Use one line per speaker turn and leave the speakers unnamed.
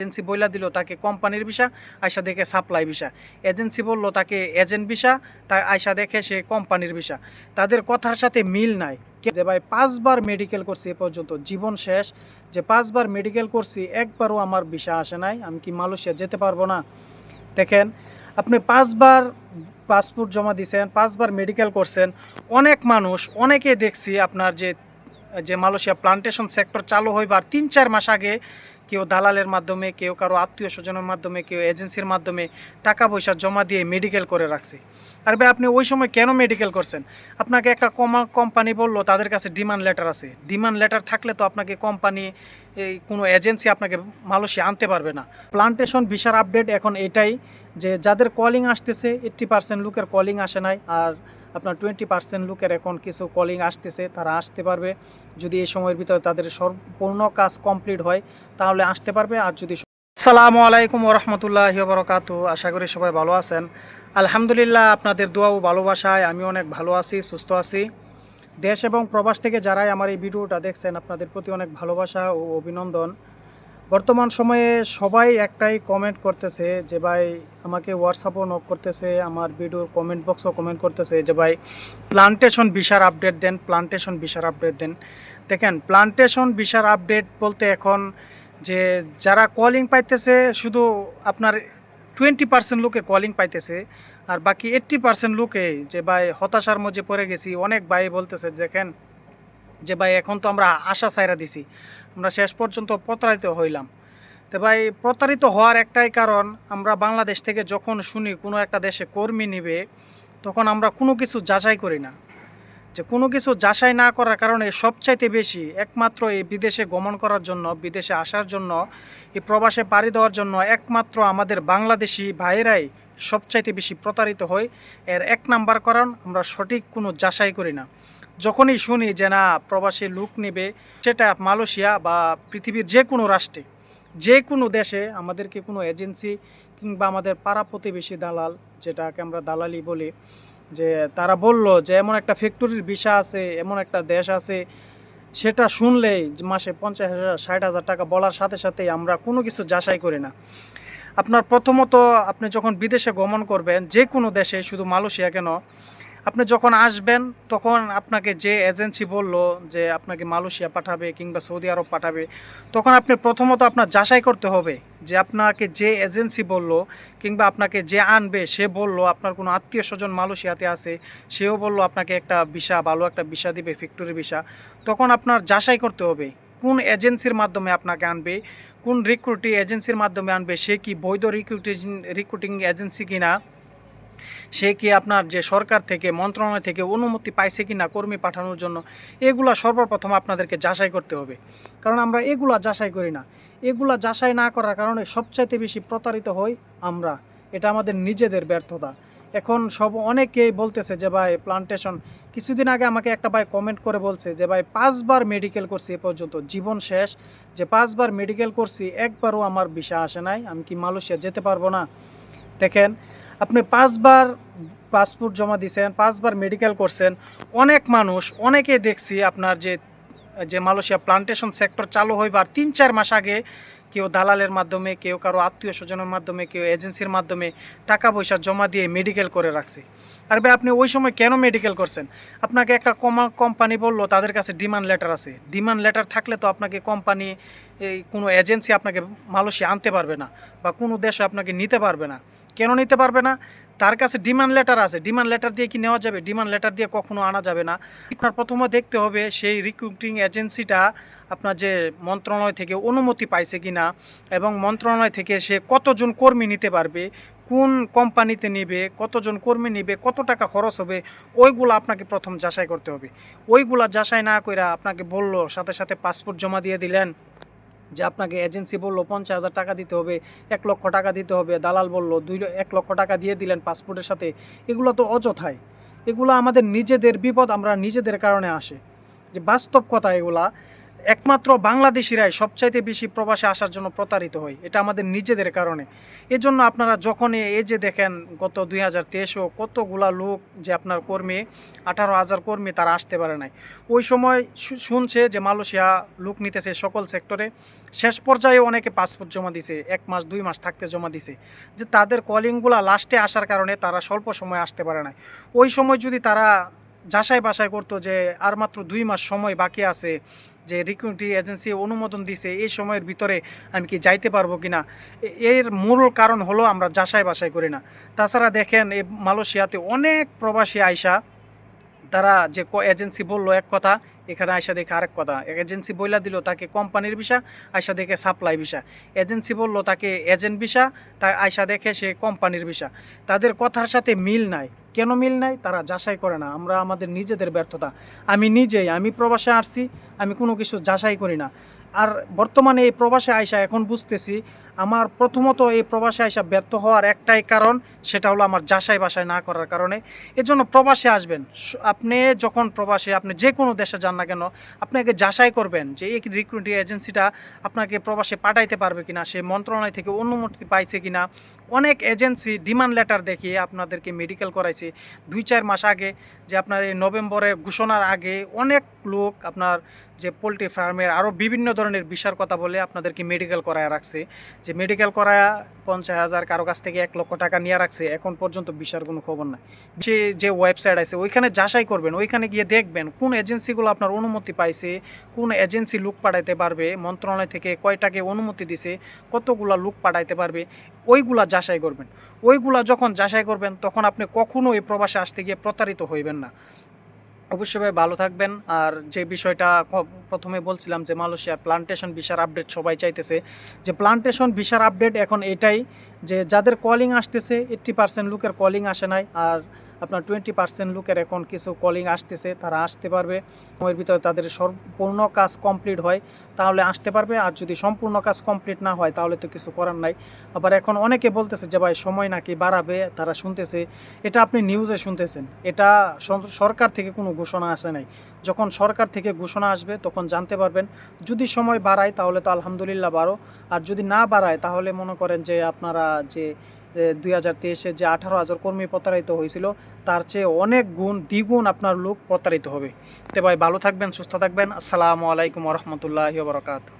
Agency বইলা দিল তাকে কোম্পানির ভিসা, আয়সা দেখে সাপ্লাই ভিসা। এজেন্সি বলল তাকে এজেন্ট ভিসা, তাই আয়সা দেখে সে কোম্পানির ভিসা। তাদের কথার সাথে মিল নাই। যে ভাই 5বার মেডিকেল করছি এ পর্যন্ত, জীবন শেষ। যে 5বার মেডিকেল করছি, একবারও আমার ভিসা আসে নাই। আমি কি মালয়েশিয়া যেতে পারবো না? দেখেন, আপনি 5বার পাসপোর্ট জমা দিয়েছেন, 5বার মেডিকেল করছেন। অনেক মানুষ, অনেকে দেখছি আপনার যে যে মালয়েশিয়া প্লান্টেশন সেক্টর চালু হইবার 3-4 মাস আগে কেউ দালালের মাধ্যমে, কেউ কারো আত্মীয় স্বজনের মাধ্যমে, কেউ এজেন্সির মাধ্যমে টাকা পয়সা জমা দিয়ে মেডিকেল করে রাখছে। আর ভাই আপনি ওই সময় কেন মেডিকেল করছেন? আপনাকে একটা কোম্পানি বললো তাদের কাছে ডিমান্ড লেটার আছে। ডিমান্ড লেটার থাকলে তো আপনাকে কোম্পানি, এই কোনো এজেন্সি আপনাকে মালয়েশিয়া আনতে পারবে না। প্লান্টেশন ভিসার আপডেট এখন এটাই যে যাদের কলিং আসতেছে 80% লোকের কলিং আসে নাই, আর আপনার 20% লোকের এখন কিছু কলিং আসতেছে, তারা আসতে পারবে যদি এই সময়ের ভিতরে তাদের সম্পূর্ণ কাজ কমপ্লিট হয়, তাহলে আসতে পারবে। আর যদি আসসালামু আলাইকুম ওরহমতুল্লাহি ওয়াবারাকাতু, আশা করি সবাই ভালো আছেন। আলহামদুলিল্লাহ, আপনাদের দোয়া ও ভালোবাসায় আমি অনেক ভালো আছি, সুস্থ আছি। দেশ এবং প্রবাস থেকে যারাই আমার এই ভিডিওটা দেখছেন, আপনাদের প্রতি অনেক ভালোবাসা ও অভিনন্দন। বর্তমান সময়ে সবাই একটাই কমেন্ট করতেছে যে ভাই, আমাকে হোয়াটসঅ্যাপও নক করতেছে, আমার ভিডিওর কমেন্ট বক্সও কমেন্ট করতেছে যে ভাই প্লান্টেশন ভিসার আপডেট দেন, প্লান্টেশন ভিসার আপডেট দেন। দেখেন, প্লান্টেশন ভিসার আপডেট বলতে এখন যে যারা কলিং পাইতেছে, শুধু আপনার 20% লোকে কলিং পাইতেছে, আর বাকি 80% লোকে যে ভাই হতাশার মধ্যে পড়ে গেছি। অনেক ভাই বলতেছে দেখেন যে ভাই এখন তো আমরা আশা ছাইরা দিছি, আমরা শেষ পর্যন্ত প্রতারিত হইলাম। তো ভাই, প্রতারিত হওয়ার একটাই কারণ, আমরা বাংলাদেশ থেকে যখন শুনি কোনো একটা দেশে কর্মী নিবে, তখন আমরা কোনো কিছু যাচাই করি না। যে কোনো কিছু যাচাই না করার কারণে সবচাইতে বেশি একমাত্র এই বিদেশে গমন করার জন্য, বিদেশে আসার জন্য, এই প্রবাসে পাড়ি দেওয়ার জন্য একমাত্র আমাদের বাংলাদেশি ভাইয়েরাই সবচাইতে বেশি প্রতারিত হয়। এর এক নাম্বার কারণ, আমরা সঠিক কোনো যাচাই করি না। যখনই শুনি যে না প্রবাসী লোক নেবে, সেটা মালয়েশিয়া বা পৃথিবীর যে কোনো রাষ্ট্রে, যে কোনো দেশে, আমাদেরকে কোনো এজেন্সি কিংবা আমাদের পাড়া প্রতিবেশী দালাল, যেটাকে আমরা দালালি বলি, যে তারা বলল যে এমন একটা ফ্যাক্টরির ভিসা আছে, এমন একটা দেশ আছে, সেটা শুনলেই মাসে 50,000 60,000 টাকা বলার সাথে সাথেই আমরা কোনো কিছু যাচাই করি না। আপনার প্রথমত, আপনি যখন বিদেশে গমন করবেন, যে কোনো দেশে, শুধু মালয়েশিয়া কেন, আপনি যখন আসবেন তখন আপনাকে যে এজেন্সি বলল যে আপনাকে মালয়েশিয়া পাঠাবে কিংবা সৌদি আরব পাঠাবে, তখন আপনি প্রথমত আপনার যাচাই করতে হবে যে আপনাকে যে এজেন্সি বলল কিংবা আপনাকে যে আনবে সে বলল আপনার কোনো আত্মীয় স্বজন মালয়েশিয়াতে আছে, সেও বলল আপনাকে একটা ভিসা, ভালো একটা ভিসা দিবে, ফ্যাক্টরি ভিসা। তখন আপনার যাচাই করতে হবে কোন এজেন্সির মাধ্যমে আপনাকে আনবে, কোন রিক্রুটিং এজেন্সির মাধ্যমে আনবে, সে কি বৈধ রিক্রুটিং এজেন্সি কিনা, সে কি আপনার যে সরকার থেকে, মন্ত্রণালয় থেকে অনুমতি পাইছে কি না কর্মী পাঠানোর জন্য। এগুলা সর্বপ্রথম আপনাদেরকে যাচাই করতে হবে, কারণ আমরা এগুলা যাচাই করি না। এগুলা যাচাই না করার কারণে সবচাইতে বেশি প্রতারিত হই আমরা। এটা আমাদের নিজেদের ব্যর্থতা। এখন অনেকেই বলতেছে যে ভাই প্লান্টেশন, কিছুদিন আগে আমাকে একটা ভাই কমেন্ট করে বলছে যে ভাই 5বার মেডিকেল করছি এ পর্যন্ত, জীবন শেষ। যে 5বার মেডিকেল করছি, একবারও আমার ভিসা আসে নাই। আমি কি মালয়েশিয়া যেতে পারবো না? দেখেন, আপনি 5বার পাসপোর্ট জমা দিয়েছেন, 5বার মেডিকেল করছেন। অনেক মানুষ, অনেকে দেখছি আপনার যে যে মালয়েশিয়া প্লান্টেশন সেক্টর চালু হইবার 3-4 মাস আগে কেউ দালালের মাধ্যমে, কেউ কারো আত্মীয় স্বজনের মাধ্যমে, কেউ এজেন্সির মাধ্যমে টাকা পয়সা জমা দিয়ে মেডিকেল করে রাখছে। আর ভাই আপনি ওই সময় কেন মেডিকেল করছেন? আপনাকে একটা কোম্পানি বললো তাদের কাছে ডিমান্ড লেটার আছে। ডিমান্ড লেটার থাকলে তো আপনাকে কোম্পানি, এই কোনো এজেন্সি আপনাকে মালয়েশিয়া আনতে পারবে না, বা কোনো দেশে আপনাকে নিতে পারবে না। কেন নিতে পারবে না? তার কাছে ডিমান্ড লেটার আছে। ডিমান্ড লেটার দিয়ে কি নেওয়া যাবে? ডিমান্ড লেটার দিয়ে কখনো আনা যাবে না। আপনার প্রথমে দেখতে হবে সেই রিক্রুটিং এজেন্সিটা আপনার যে মন্ত্রণালয় থেকে অনুমতি পাইছে কিনা, এবং মন্ত্রণালয় থেকে সে কতজন কর্মী নিতে পারবে, কোন কোম্পানিতে নেবে, কতজন কর্মী নেবে, কত টাকা খরচ হবে, ওইগুলো আপনাকে প্রথম যাচাই করতে হবে। ওইগুলা যাচাই না করে আপনাকে বলল সাথে সাথে পাসপোর্ট জমা দিয়ে দিলেন, যে আপনাকে এজেন্সি বললো 50,000 টাকা দিতে হবে, 1 লক্ষ টাকা দিতে হবে, দালাল বললো 1 লক্ষ টাকা দিয়ে দিলেন পাসপোর্টের সাথে। এগুলো তো অযথাই। এগুলো আমাদের নিজেদের বিপদ, আমরা নিজেদের কারণে আসে, যে বাস্তব কথা এগুলা। একমাত্র বাংলাদেশিরাই সবচাইতে বেশি প্রবাসে আসার জন্য প্রতারিত হয়, এটা আমাদের নিজেদের কারণে। এজন্য আপনারা যখনই এই যে দেখেন গত 2023-ও কতগুলা লোক যে আপনার কর্মী 18,000 কর্মী তারা আসতে পারে নাই। ওই সময় শুনছে যে মালয়েশিয়া লোক নিতেছে সকল সেক্টরে, শেষ পর্যায়ে অনেকে পাসপোর্ট জমা দিছে, 1 মাস 2 মাস থাকতে জমা দিছে, যে তাদের কলিংগুলা লাস্টে আসার কারণে তারা স্বল্প সময় আসতে পারে নাই। ওই সময় যদি তারা যাচাই বাছাই করতো যে আর মাত্র 2 মাস সময় বাকি আছে, যে রিক্রুটিং এজেন্সি অনুমোদন দিছে, এই সময়ের ভিতরে আমি কি যাইতে পারবো কিনা, এর মূল কারণ হলো আমরা যাচাই বাছাই করি না। তাছাড়া দেখেন এই মালয়েশিয়াতে অনেক প্রবাসী আইসা তারা যে এজেন্সি বললো এক কথা, এখানে আইসা দেখে আরেক কথা। এজেন্সি বইলা দিল তাকে কোম্পানির ভিসা, আইসা দেখে সাপ্লাই ভিসা। এজেন্সি বলল তাকে এজেন্ট ভিসা, তাই আইসা দেখে সে কোম্পানির ভিসা। তাদের কথার সাথে মিল নাই। কেন মিল নাই? তারা যাচাই করে না। আমরা আমাদের নিজেদের ব্যর্থতা। আমি প্রবাসে আসছি, আমি কোনো কিছু যাচাই করি না। আর বর্তমানে এই প্রবাসে আইসা এখন বুঝতেছি আমার প্রথমত এই প্রবাসে আইসা ব্যর্থ হওয়ার একটাই কারণ, সেটা হলো আমার যাচাই বাছাই না করার কারণে। এজন্য প্রবাসে আসবেন, আপনি যখন প্রবাসে আপনি যে কোনো দেশে যান না কেন, আপনাকে যাচাই করবেন যে এই রিক্রুটিং এজেন্সিটা আপনাকে প্রবাসে পাঠাইতে পারবে কিনা, সে মন্ত্রণালয় থেকে অনুমতি পাইছে কিনা। অনেক এজেন্সি ডিমান্ড লেটার দেখিয়ে আপনাদেরকে মেডিকেল করাইছে 2-4 মাস আগে, যে আপনার এই নভেম্বরে ঘোষণার আগে অনেক লোক আপনার যে পোলট্রি ফার্মের আরও বিভিন্ন ধরনের বিষয়ের কথা বলে আপনাদেরকে মেডিকেল করায় রাখছে, যে মেডিকেল করায় 50,000 কারো কাছ থেকে 1 লক্ষ টাকা নিয়ে রাখছে, এখন পর্যন্ত বিষয়ের কোনো খবর নাই। সে যে ওয়েবসাইট আছে ওইখানে যাচাই করবেন, ওইখানে গিয়ে দেখবেন কোন এজেন্সিগুলো আপনার অনুমতি পাইছে, কোন এজেন্সি লোক পাঠাইতে পারবে, মন্ত্রণালয় থেকে কয়টাকে অনুমতি দিছে, কতগুলা লোক পাঠাইতে পারবে, ওইগুলা যাচাই করবেন। ওইগুলা যখন যাচাই করবেন তখন আপনি কখনো এই প্রবাসে আসতে গিয়ে প্রতারিত হইবেন না। অবশ্যই ভাই ভালো থাকবেন। আর যে বিষয়টা প্রথমে বলছিলাম যে মালয়েশিয়ার প্লান্টেশন ভিসার আপডেট সবাই চাইতেছে, যে প্লান্টেশন ভিসার আপডেট এখন এটাই যে যাদের কলিং আসতেছে 80% লোকের কলিং আসে নাই, আর আপনার 20% লোকের এখন কিছু কলিং আসতেছে, তারা আসতে পারবে। সময়ের ভিতরে তাদের সম্পূর্ণ কাজ কমপ্লিট হয় তাহলে আসতে পারবে, আর যদি সম্পূর্ণ কাজ কমপ্লিট না হয় তাহলে তো কিছু করার নাই। আবার এখন অনেকে বলতেছে যে ভাই সময় নাকি বাড়াবে, তারা শুনতেছে, এটা আপনি নিউজে শুনতেছেন, এটা সরকার থেকে কোনো ঘোষণা আসে নাই। যখন সরকার থেকে ঘোষণা আসবে তখন জানতে পারবেন। যদি সময় বাড়ায় তাহলে তো আলহামদুলিল্লাহ বাড়ো, আর যদি না বাড়ায় তাহলে মনে করেন যে আপনারা যে 2023-এ যে 18,000 কর্মী প্রতারিত হয়েছিল তার চেয়ে অনেক গুণ দ্বিগুণ আপনার লোক প্রতারিত হবে। তো ভাই ভালো থাকবেন, সুস্থ থাকবেন। আসসালামু আলাইকুম ওয়া রাহমাতুল্লাহি ওয়া বারাকাতুহু।